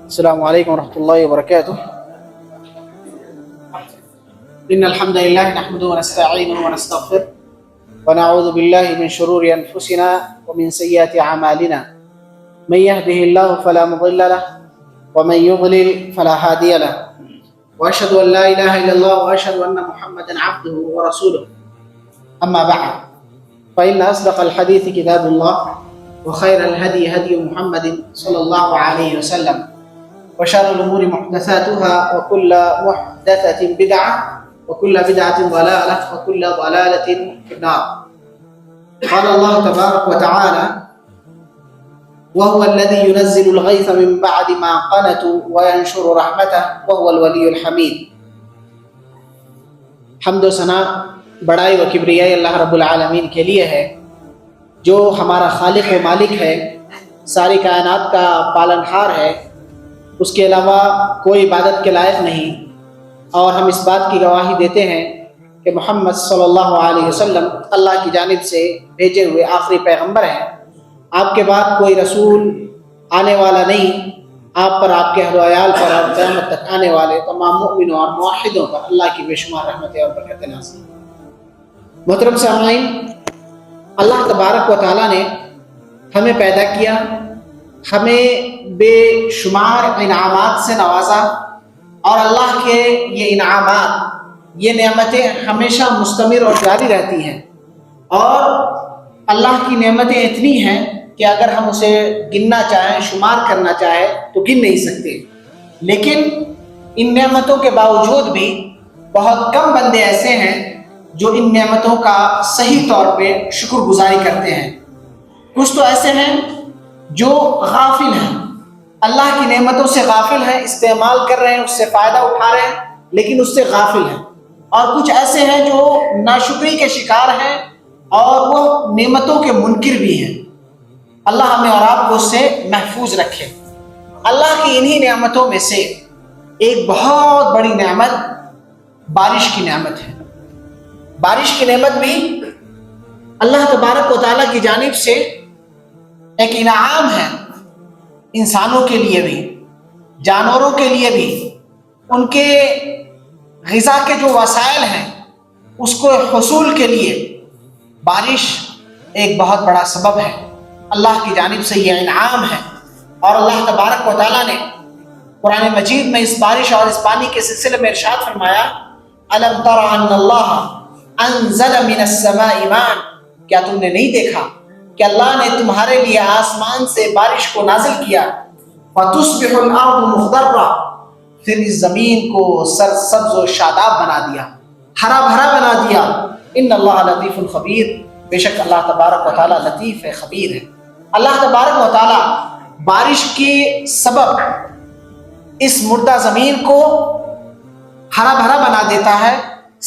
السلام عليكم ورحمة الله وبركاته. إن الحمد لله نحمده ونستعينه ونستغفره ونعوذ بالله من شرور أنفسنا ومن سيئات أعمالنا. من يهده الله فلا مضل له ومن يضلل فلا هادي له، وأشهد أن لا إله إلا الله وأشهد أن محمدا عبده ورسوله. أما بعد، فإن أصدق الحديث كتاب الله، وخير الهدي هدي محمد صلى الله عليه وسلم، وشر الأمور محدثاتها، وكل محدثة بدعة، وكل بدعة ضلالة، وكل ضلالة في النار. قال الله تبارك وتعالى: وهو الذي ينزل الغيث من بعد ما قنطوا وينشر رحمته وهو الولي الحميد. حمد و ثنا بڑائی و کبریائی اللہ رب العالمین کے لیے ہے، جو ہمارا خالق و مالک ہے، ساری کائنات کا پالنہار ہے، اس کے علاوہ کوئی عبادت کے لائق نہیں. اور ہم اس بات کی گواہی دیتے ہیں کہ محمد صلی اللہ علیہ وسلم اللہ کی جانب سے بھیجے ہوئے آخری پیغمبر ہیں. آپ کے بعد کوئی رسول آنے والا نہیں. آپ پر، آپ کے اہل و عیال پر اور قیامت تک آنے والے تمام مؤمنوں اور موحدوں پر اللہ کی بے شمار رحمتیں اور برکتیں نازل. محترم سامعین، اللہ تبارک و تعالیٰ نے ہمیں پیدا کیا، ہمیں بے شمار انعامات سے نوازا، اور اللہ کے یہ انعامات، یہ نعمتیں ہمیشہ مستمر اور جاری رہتی ہیں. اور اللہ کی نعمتیں اتنی ہیں کہ اگر ہم اسے گننا چاہیں، شمار کرنا چاہیں تو گن نہیں سکتے. لیکن ان نعمتوں کے باوجود بھی بہت کم بندے ایسے ہیں جو ان نعمتوں کا صحیح طور پہ شکر گزاری کرتے ہیں. کچھ تو ایسے ہیں جو غافل ہیں، اللہ کی نعمتوں سے غافل ہیں، استعمال کر رہے ہیں، اس سے فائدہ اٹھا رہے ہیں، لیکن اس سے غافل ہیں. اور کچھ ایسے ہیں جو ناشکری کے شکار ہیں اور وہ نعمتوں کے منکر بھی ہیں. اللہ ہمیں اور آپ کو اس سے محفوظ رکھے. اللہ کی انہی نعمتوں میں سے ایک بہت بڑی نعمت بارش کی نعمت ہے. بارش کی نعمت بھی اللہ تبارک و تعالیٰ کی جانب سے ایک انعام ہے، انسانوں کے لیے بھی، جانوروں کے لیے بھی. ان کے غذا کے جو وسائل ہیں اس کو حصول کے لیے بارش ایک بہت بڑا سبب ہے. اللہ کی جانب سے یہ انعام ہے. اور اللہ تبارک و تعالیٰ نے قرآن مجید میں اس بارش اور اس پانی کے سلسلے میں ارشاد فرمایا: الم تر ان اللہ انزل من السماء ماء. کیا تم نے نہیں دیکھا کہ اللہ نے تمہارے لیے آسمان سے بارش کو نازل کیا؟ فتصبح الارض مخضرا. پھر اس زمین کو سرسبز و شاداب بنا دیا، ہرا بھرا بنا دیا. ان اللہ لطیف خبیر. بے شک اللہ تبارک و تعالیٰ لطیف ہے، خبیر ہے. اللہ تبارک و تعالیٰ بارش کے سبب اس مردہ زمین کو ہرا بھرا بنا دیتا ہے،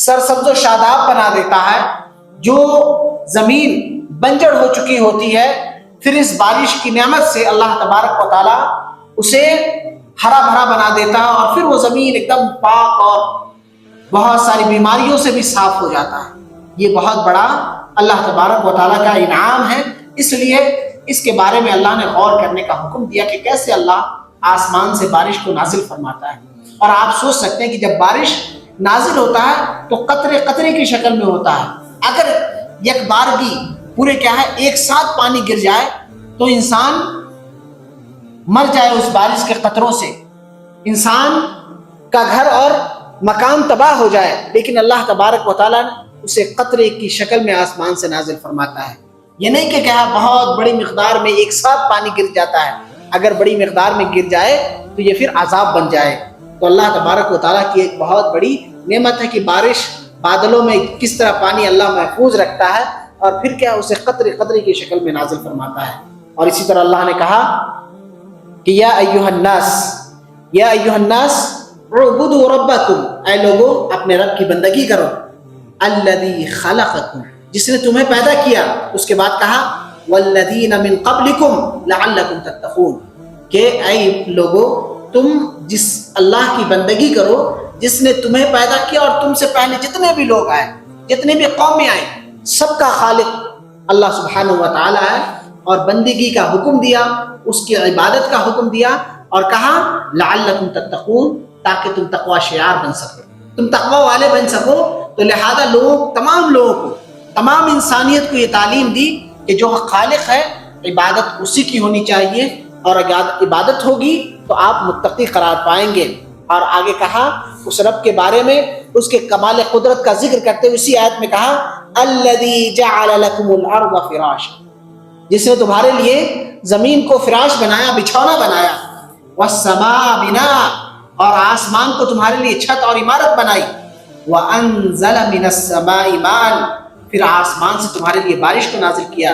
سرسبز و شاداب بنا دیتا ہے. جو زمین بنجر ہو چکی ہوتی ہے، پھر اس بارش کی نعمت سے اللہ تبارک و تعالیٰ اسے ہرا بھرا بنا دیتا ہے، اور پھر وہ زمین ایک دم پاک اور بہت ساری بیماریوں سے بھی صاف ہو جاتا ہے. یہ بہت بڑا اللہ تبارک و تعالیٰ کا انعام ہے. اس لیے اس کے بارے میں اللہ نے غور کرنے کا حکم دیا کہ کیسے اللہ آسمان سے بارش کو نازل فرماتا ہے. اور آپ سوچ سکتے ہیں کہ جب بارش نازل ہوتا ہے تو قطرے قطرے کی شکل میں ہوتا ہے. اگر یک بارگی پورے کیا ہے ایک ساتھ پانی گر جائے تو انسان مر جائے اس بارش کے قطروں سے، انسان کا گھر اور مکان تباہ ہو جائے. لیکن اللہ تبارک و تعالیٰ نے اسے قطرے کی شکل میں آسمان سے نازل فرماتا ہے. یہ نہیں کہ کیا بہت بڑی مقدار میں ایک ساتھ پانی گر جاتا ہے. اگر بڑی مقدار میں گر جائے تو یہ پھر عذاب بن جائے. تو اللہ تبارک و تعالیٰ کی ایک بہت بڑی نعمت ہے کہ بارش بادلوں میں کس طرح پانی اللہ محفوظ رکھتا ہے، اور پھر کیا اسے قطرے قطرے کی شکل میں نازل فرماتا ہے. اور اسی طرح اللہ نے کہا کہ یا ایھا الناس اعبدوا ربکم. اے لوگو اپنے رب کی بندگی کرو. الذی خلقکم، جس نے تمہیں پیدا کیا. اس کے بعد کہا والذین من قبلکم لعلکم تتقون، کہ اے لوگو تم جس اللہ کی بندگی کرو جس نے تمہیں پیدا کیا، اور تم سے پہلے جتنے بھی لوگ آئے، جتنے بھی قومیں آئیں، سب کا خالق اللہ سبحانہ و تعالی ہے. اور بندگی کا حکم دیا، اس کی عبادت کا حکم دیا، اور کہا لعلکم تتقون، تاکہ تم تقوی شعار بن سکو، تم تقوی والے بن سکو۔ تو لہذا تمام لوگوں کو، تمام انسانیت کو یہ تعلیم دی کہ جو خالق ہے عبادت اسی کی ہونی چاہیے، اور اگر عبادت ہوگی تو آپ متقی قرار پائیں گے۔ اور آگے کہا اس رب کے بارے میں، اس کے کمال قدرت کا ذکر کرتے ہوئے اسی آیت میں کہا الذی جعل لکم الارض فراشا، جس نے تمہارے لیے زمین کو فراش بنایا، بچھونا بنایا، والسماء بناء، اور آسمان کو تمہارے لیے چھت اور عمارت بنائی، وانزل من السماء ماء، پھر آسمان سے تمہارے لیے بارش کو نازل کیا،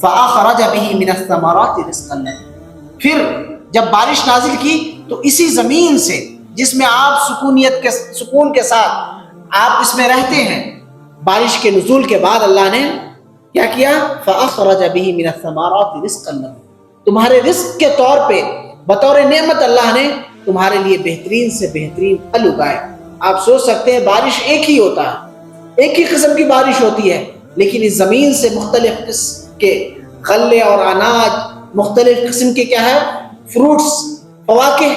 فاخرج به من الثمرات رزقا لکم، پھر جب بارش نازل کی تو اسی زمین سے جس میں آپ سکون کے ساتھ آپ اس میں رہتے ہیں، بارش کے نزول کے بعد اللہ نے کیا کیا؟ فَأَخْرَجَ بِهِ مِنَ الثَّمَرَاتِ رِزْقًا لَكُمْ، تمہارے رزق کے طور پہ بطور نعمت اللہ نے تمہارے لیے بہترین سے بہترین پھل اگائے۔ آپ سوچ سکتے ہیں بارش ایک ہی ہوتا ہے، ایک ہی قسم کی بارش ہوتی ہے، لیکن اس زمین سے مختلف قسم کے غلے اور اناج، مختلف قسم کے کیا ہے فروٹس، فواکہ،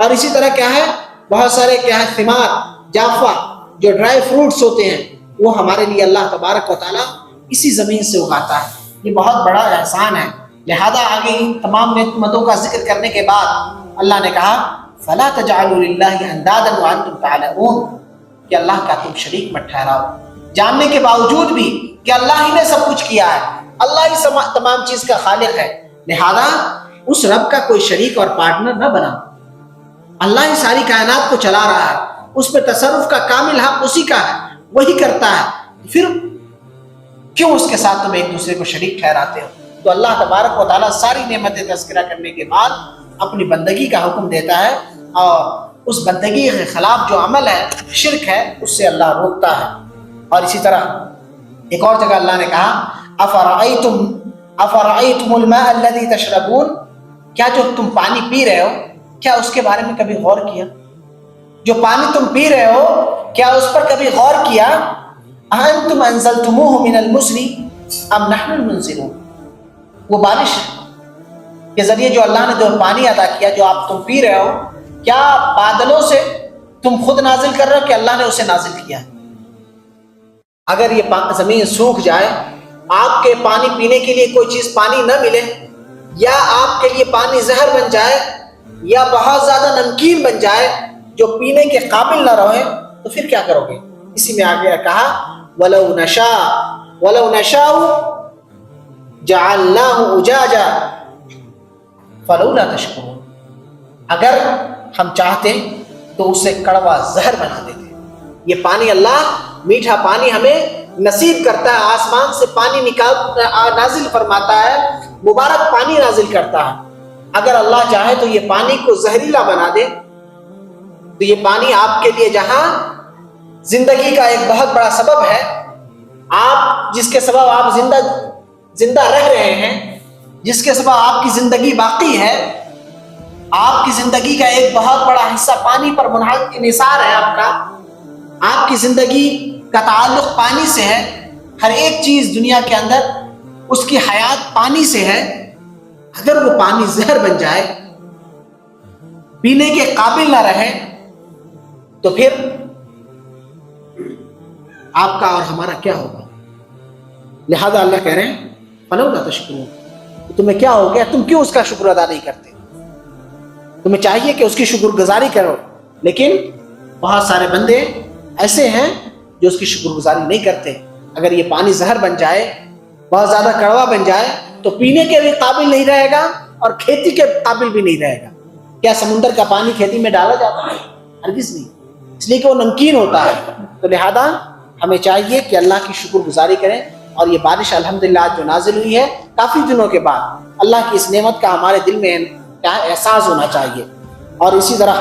اور اسی طرح کیا ہے بہت سارے کیا ہے ثمار، جافہ، جو ڈرائی فروٹس ہوتے ہیں، وہ ہمارے لیے اللہ تبارک و تعالیٰ اسی زمین سے اگاتا ہے۔ یہ بہت بڑا احسان ہے۔ لہذا آگے ان تمام نعمتوں کا ذکر کرنے کے بعد اللہ نے کہا فَلَا تَجْعَلُوا لِلَّهِ أَنْدَادًا وَأَنْتُمْ تَعْلَمُونَ، کہ اللہ کا تم شریک مت ٹھہراؤ، جاننے کے باوجود بھی کہ اللہ ہی نے سب کچھ کیا ہے، اللہ ہی تمام چیز کا خالق ہے، لہذا اس رب کا کوئی شریک اور پارٹنر نہ بنا۔ اللہ ہی ساری کائنات کو چلا رہا ہے، اس پہ تصرف کا کامل حق اسی کا ہے، وہی کرتا ہے، پھر کیوں اس کے ساتھ تم ایک دوسرے کو شریک ٹھہراتے ہو؟ تو اللہ تبارک و تعالیٰ ساری نعمتیں تذکرہ کرنے کے بعد اپنی بندگی کا حکم دیتا ہے، اور اس بندگی کے خلاف جو عمل ہے، شرک ہے، اس سے اللہ روکتا ہے۔ اور اسی طرح ایک اور جگہ اللہ نے کہا افرأیتم الماء الذی تشربون، کیا جو تم پانی پی رہے ہو، کیا اس کے بارے میں کبھی غور کیا؟ جو پانی تم پی رہے ہو، کیا اس پر کبھی غور کیا؟ اَأَنْتُمْ أَنزَلْتُمُوهُ مِنَ الْمُزْنِ أَمْ نَحْنُ الْمُنزِلُونَ، وہ بارش کے ذریعے جو اللہ نے جو پانی عطا کیا، جو آپ تم پی رہے ہو، کیا بادلوں سے تم خود نازل کر رہے ہو کہ اللہ نے اسے نازل کیا؟ اگر یہ زمین سوکھ جائے، آپ کے پانی پینے کے لیے کوئی چیز پانی نہ ملے، یا آپ کے لیے پانی زہر بن جائے، یا بہت زیادہ نمکین بن جائے جو پینے کے قابل نہ رہے، تو پھر کیا کرو گے؟ اسی میں آگے کہا وَلَوْ نَشَاءُ جَعَلْنَاهُ أُجَاجًا فَلَوْلَا تَشْكُرُونَ، اگر ہم چاہتے تو اسے کڑوا زہر بنا دیتے۔ یہ پانی اللہ میٹھا پانی ہمیں نصیب کرتا ہے، آسمان سے پانی نازل فرماتا ہے، مبارک پانی نازل کرتا ہے۔ اگر اللہ چاہے تو یہ پانی کو زہریلا بنا دے، تو یہ پانی آپ کے لیے جہاں زندگی کا ایک بہت بڑا سبب ہے، آپ جس کے سبب آپ زندہ رہ رہے ہیں، جس کے سبب آپ کی زندگی باقی ہے، آپ کی زندگی کا ایک بہت بڑا حصہ پانی پر انحصار ہے آپ کی زندگی کا تعلق پانی سے ہے، ہر ایک چیز دنیا کے اندر اس کی حیات پانی سے ہے۔ اگر وہ پانی زہر بن جائے، پینے کے قابل نہ رہے، تو پھر آپ کا اور ہمارا کیا ہوگا؟ لہذا اللہ کہہ رہے ہیں فَلَوْلَا تَشْكُرُونَ، تمہیں کیا ہو گیا؟ تم کیوں اس کا شکر ادا نہیں کرتے؟ تمہیں چاہیے کہ اس کی شکر گزاری کرو، لیکن بہت سارے بندے ایسے ہیں جو اس کی شکر گزاری نہیں کرتے۔ اگر یہ پانی زہر بن جائے، بہت زیادہ کڑوا بن جائے، تو پینے کے بھی قابل نہیں رہے گا اور کھیتی کے قابل بھی نہیں رہے گا۔ کیا سمندر کا پانی کھیتی میں ڈالا جاتا ہے؟ ہرگز نہیں، اس لیے کہ وہ نمکین ہوتا ہے۔ تو لہذا ہمیں چاہیے کہ اللہ کی شکر گزاری کریں، اور یہ بارش الحمدللہ جو نازل ہوئی ہے کافی دنوں کے بعد، اللہ کی اس نعمت کا ہمارے دل میں کیا احساس ہونا چاہیے۔ اور اسی طرح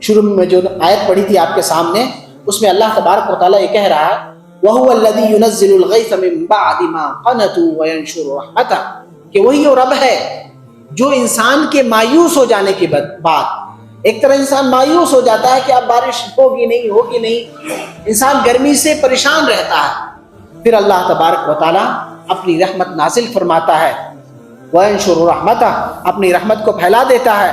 شروع میں جو آیت پڑھی تھی آپ کے سامنے، اس میں اللہ تبارک و تعالیٰ یہ کہہ رہا ہے وَهُوَ الَّذِي يُنَزِّلُ الْغَيْثَ مِن بَعْدِ مَا قَنَطُوا وَيَنشُرُ رَحْمَتَهُ، کہ وہی وہ رب ہے جو انسان کے مایوس ہو جانے کے بعد، ایک طرح انسان مایوس ہو جاتا ہے کہ اب بارش ہوگی نہیں، انسان گرمی سے پریشان رہتا ہے، پھر اللہ تبارک و تعالیٰ اپنی رحمت نازل فرماتا ہے، وَيَنشُرُ رَحْمَتَهُ، اپنی رحمت کو پھیلا دیتا ہے،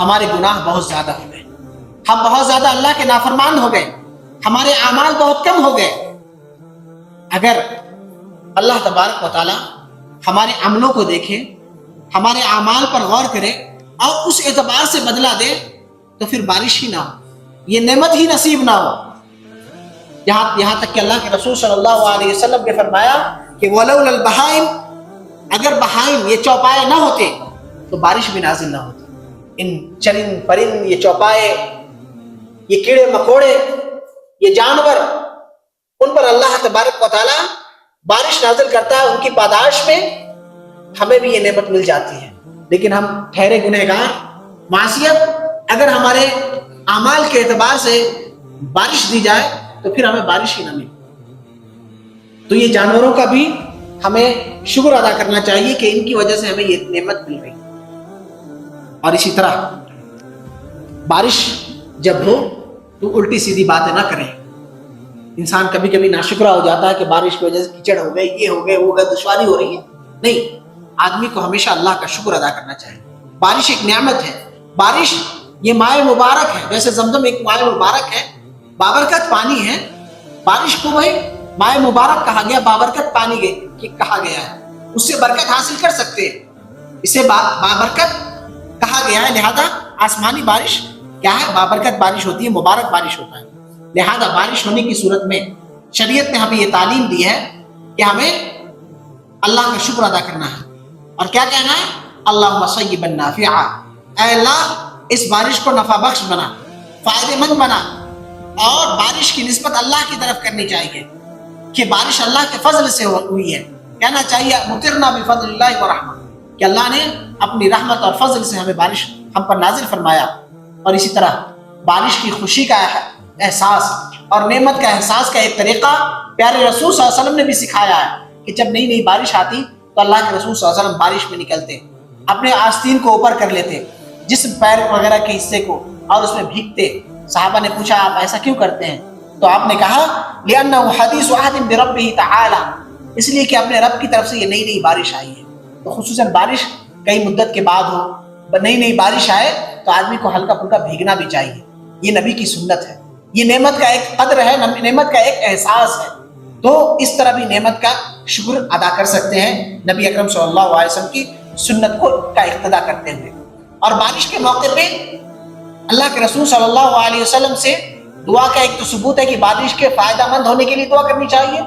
ہمارے گناہ بہت زیادہ ہو گئے، ہم بہت زیادہ اللہ کے نافرمان ہو گئے، ہمارے اعمال بہت کم ہو گئے۔ اگر اللہ تبارک و تعالی ہمارے عملوں کو دیکھے، ہمارے اعمال پر غور کرے اور اس اعتبار سے بدلہ دے تو پھر بارش ہی نہ ہو، یہ نعمت ہی نصیب نہ ہو۔ یہاں تک کہ اللہ کے رسول صلی اللہ علیہ وسلم نے فرمایا کہ وَلَوْلَا الْبَهَائِمْ، اگر بہائم یہ چوپائے نہ ہوتے تو بارش بھی نازل نہ ہوتی۔ ان چرند پرند، یہ چوپائے، یہ کیڑے مکوڑے، یہ جانور، ان پر اللہ تبارک و تعالی بارش نازل کرتا ہے، ان کی پاداش میں ہمیں بھی یہ نعمت مل جاتی ہے۔ لیکن ہم ٹھہرے گنہگار، معصیت، اگر ہمارے اعمال کے اعتبار سے بارش دی جائے تو پھر ہمیں بارش ہی نہ ملے۔ تو یہ جانوروں کا بھی ہمیں شکر ادا کرنا چاہیے کہ ان کی وجہ سے ہمیں یہ نعمت مل رہی۔ اور اسی طرح بارش جب ہو تو الٹی سیدھی باتیں نہ کریں۔ انسان کبھی کبھی ناشکرا ہو جاتا ہے کہ بارش کی وجہ سے کیچڑ ہو گئے، یہ ہو گئے، وہ ہو گئے، دشواری ہو رہی ہے۔ نہیں، آدمی کو ہمیشہ اللہ کا شکر ادا کرنا چاہیے۔ بارش ایک نعمت ہے، بارش یہ مائع مبارک ہے، جیسے زمزم ایک مائع مبارک ہے، بابرکت پانی ہے۔ بارش کو وہی مائع مبارک کہا گیا، بابرکت پانی کہا گیا ہے، اس سے برکت حاصل کر سکتے ہیں، اسے بابرکت کہا گیا ہے۔ لہذا آسمانی بارش کیا ہے؟ بابرکت بارش ہوتی ہے، مبارک بارش ہوتا ہے۔ لہذا بارش ہونے کی صورت میں شریعت نے ہمیں یہ تعلیم دی ہے کہ ہمیں اللہ کا شکر ادا کرنا ہے، اور کیا کہنا ہے؟ اللہم صیبا نافعا، اے اللہ اس بارش کو نفع بخش بنا، فائدہ مند بنا، اور بارش کی نسبت اللہ کی طرف کرنی چاہیے کہ بارش اللہ کے فضل سے ہوئی ہے۔ کہنا چاہیے مطرنا بفضل اللہ ورحمہ، کہ اللہ نے اپنی رحمت اور فضل سے ہمیں بارش ہم پر نازل فرمایا۔ اور اسی طرح بارش کی خوشی کا احساس اور نعمت کا احساس کا ایک طریقہ پیارے رسول صلی اللہ علیہ وسلم نے بھی سکھایا ہے کہ جب نئی نئی بارش آتی تو اللہ کے رسول صلی اللہ علیہ وسلم بارش میں نکلتے، اپنے آستین کو اوپر کر لیتے، جسم پیر وغیرہ کے حصے کو، اور اس میں بھیگتے۔ صحابہ نے پوچھا آپ ایسا کیوں کرتے ہیں؟ تو آپ نے کہا لِأَنَّهُ حَدِيثُ عَهْدٍ بِرَبِّهِ تَعَالَى، اس لیے کہ اپنے رب کی طرف سے یہ نئی نئی بارش آئی ہے۔ تو خصوصاً بارش کئی مدت کے بعد ہو، نئی نئی بارش آئے تو آدمی کو ہلکا پھلکا بھیگنا بھی چاہیے، یہ نبی کی سنت ہے، یہ نعمت کا ایک قدر ہے، نعمت کا ایک احساس ہے۔ تو اس طرح بھی نعمت کا شکر ادا کر سکتے ہیں نبی اکرم صلی اللہ علیہ وسلم کی سنت کا اقتداء کرتے ہوئے۔ اور بارش کے موقع پہ اللہ کے رسول صلی اللہ علیہ وسلم سے دعا کا ایک تو ثبوت ہے کہ بارش کے فائدہ مند ہونے کے لیے دعا کرنی چاہیے،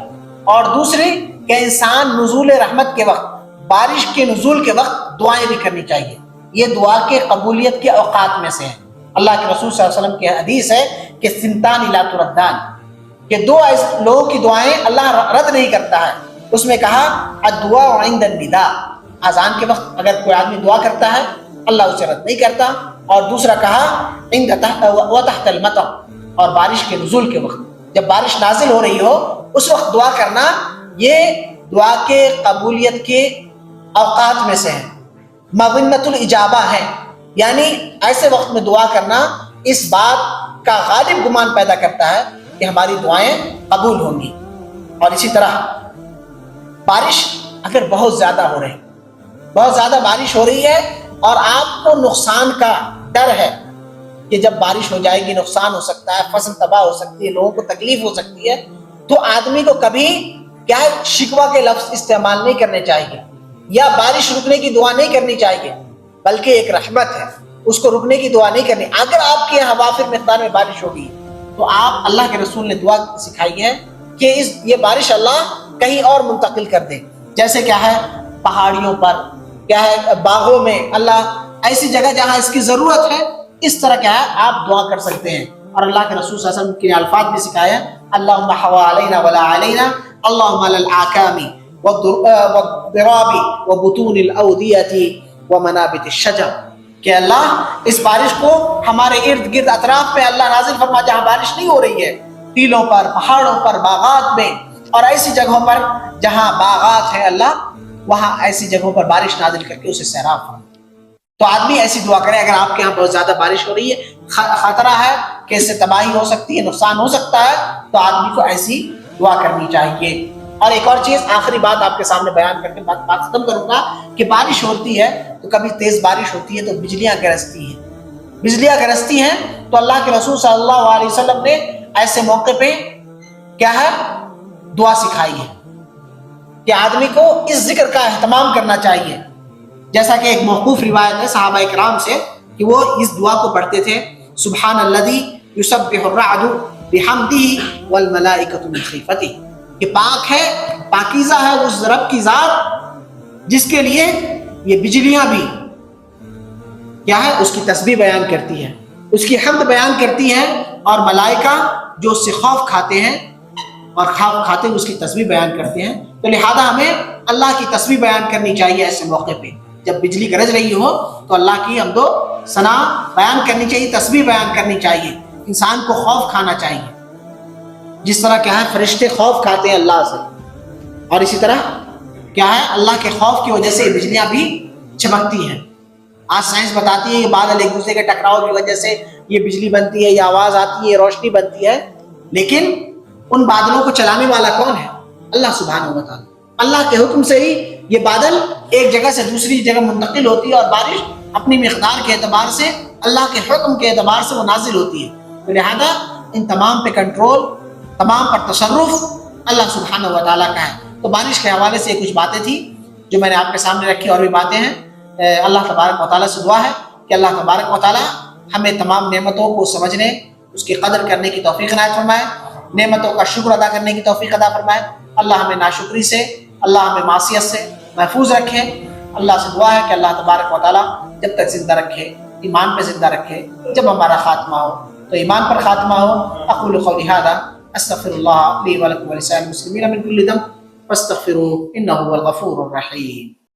اور دوسری کہ انسان نزول رحمت کے وقت، بارش کے نزول کے وقت دعائیں بھی کرنی چاہیے۔ یہ دعا کے قبولیت کے اوقات میں سے ہے۔ اللہ کے رسول صلی اللہ علیہ وسلم کی حدیث ہے کہ سنتان لا تردان، کہ دو لوگوں کی دعائیں اللہ رد نہیں کرتا ہے۔ اس میں کہا الدعاء عند النداء، اذان کے وقت اگر کوئی آدمی دعا کرتا ہے اللہ اسے رد نہیں کرتا، اور دوسرا کہا وتحت المطر، اور بارش کے نزول کے وقت، جب بارش نازل ہو رہی ہو اس وقت دعا کرنا، یہ دعا کے قبولیت کے اوقات میں سے ہے، مظنۃ الاجابہ ہے، یعنی ایسے وقت میں دعا کرنا اس بات کا غالب گمان پیدا کرتا ہے کہ ہماری دعائیں قبول ہوں گی۔ اور اسی طرح بارش اگر بہت زیادہ ہو رہی، بہت زیادہ بارش ہو رہی ہے اور آپ کو نقصان کا ڈر ہے کہ جب بارش ہو جائے گی نقصان ہو سکتا ہے، فصل تباہ ہو سکتی ہے، لوگوں کو تکلیف ہو سکتی ہے، تو آدمی کو کبھی کیا ہے شکوہ کے لفظ استعمال نہیں کرنے چاہیے، یا بارش رکنے کی دعا نہیں کرنی چاہیے، بلکہ ایک رحمت ہے، اس کو رکنے کی دعا نہیں کرنی۔ اگر آپ کے یہاں وافر مقدار میں بارش ہوگی تو آپ، اللہ کے رسول نے دعا سکھائی ہے کہ یہ بارش اللہ کہیں اور منتقل کر دے، جیسے کیا ہے پہاڑیوں پر، کیا ہے باغوں میں، اللہ ایسی جگہ جہاں اس کی ضرورت ہے، اس طرح کیا ہے آپ دعا کر سکتے ہیں۔ اور اللہ کے رسول صلی اللہ علیہ وسلم کے الفاظ بھی سکھایا ہے اللہم حوا علینا ولا علینا، اللہم علی الاعکام والضراب وبطون الاودیۃ ومنابت الشجر، کہ اللہ اس بارش کو ہمارے ارد گرد اطراف میں اللہ نازل فرما، جہاں بارش نہیں ہو رہی ہے، ٹیلوں پر، پہاڑوں پر، باغات میں، اور ایسی جگہوں پر جہاں باغات ہیں اللہ، وہاں ایسی جگہوں پر بارش نازل کر کے اسے سیراب فرما۔ تو آدمی ایسی دعا کرے، اگر آپ کے یہاں بہت زیادہ بارش ہو رہی ہے، خطرہ ہے کہ اس سے تباہی ہو سکتی ہے، نقصان ہو سکتا ہے، تو آدمی کو ایسی دعا کرنی چاہیے۔ اور ایک اور چیز، آخری بات آپ کے سامنے بیان کر کے بات ختم کروں گا، کہ بارش ہوتی ہے تو کبھی تیز بارش ہوتی ہے تو بجلیاں گرجتی ہیں، بجلیاں گرجتی ہیں تو اللہ کے رسول صلی اللہ علیہ وسلم نے ایسے موقع پہ کیا ہے دعا سکھائی ہے کہ آدمی کو اس ذکر کا اہتمام کرنا چاہیے. جیسا کہ ایک موقوف روایت ہے صحابہ کرام سے کہ وہ اس دعا کو پڑھتے تھے, سبحان الذی یسبح الرعد بحمدہ والملائکۃ من خیفتہ, کہ پاک ہے, پاکیزہ ہے اس رب کی ذات جس کے لیے یہ بجلیاں بھی کیا ہے اس کی تسبیح بیان کرتی ہے, اس کی حمد بیان کرتی ہے, اور ملائکہ جو اس سے خوف کھاتے ہیں اور خوف کھاتے ہوئے اس کی تسبیح بیان کرتے ہیں. تو لہذا ہمیں اللہ کی تسبیح بیان کرنی چاہیے ایسے موقع پہ. جب بجلی گرج رہی ہو تو اللہ کی حمد و ثنا بیان کرنی چاہیے, تسبیح بیان کرنی چاہیے. انسان کو خوف کھانا چاہیے جس طرح کیا ہے فرشتے خوف کھاتے ہیں اللہ سے, اور اسی طرح کیا ہے اللہ کے خوف کی وجہ سے بجلیاں بھی چمکتی ہیں. آج سائنس بتاتی ہے کہ بادل ایک دوسرے کے ٹکراؤ کی وجہ سے یہ بجلی بنتی ہے, یہ آواز آتی ہے, یہ روشنی بنتی ہے, لیکن ان بادلوں کو چلانے والا کون ہے؟ اللہ سبحانہ و تعالیٰ. اللہ کے حکم سے ہی یہ بادل ایک جگہ سے دوسری جگہ منتقل ہوتی ہے, اور بارش اپنی مقدار کے اعتبار سے اللہ کے حکم کے اعتبار سے وہ نازل ہوتی ہے. تو لہذا ان تمام پہ کنٹرول, تمام پر تصرف اللہ سبحانہ و تعالیٰ کا ہے. تو بارش کے حوالے سے کچھ باتیں تھیں جو میں نے آپ کے سامنے رکھی, اور بھی باتیں ہیں. اللہ تبارک و تعالیٰ سے دعا ہے کہ اللہ تبارک و تعالیٰ ہمیں تمام نعمتوں کو سمجھنے, اس کی قدر کرنے کی توفیق عنایت فرمائے, نعمتوں کا شکر ادا کرنے کی توفیق عطا فرمائے. اللہ ہمیں ناشکری سے, اللہ ہمیں معصیت سے محفوظ رکھے. اللہ سے دعا ہے کہ اللہ تبارک و تعالیٰ جب تک زندہ رکھے, ایمان پہ زندہ رکھے, جب ہمارا خاتمہ ہو تو ایمان پر خاتمہ ہو. اقول قولی ھذا استغفر اللہ لی ولکم ولسائر المسلمین من کل ذنب فاستغفروہ انہ هو الغفور الرحیم.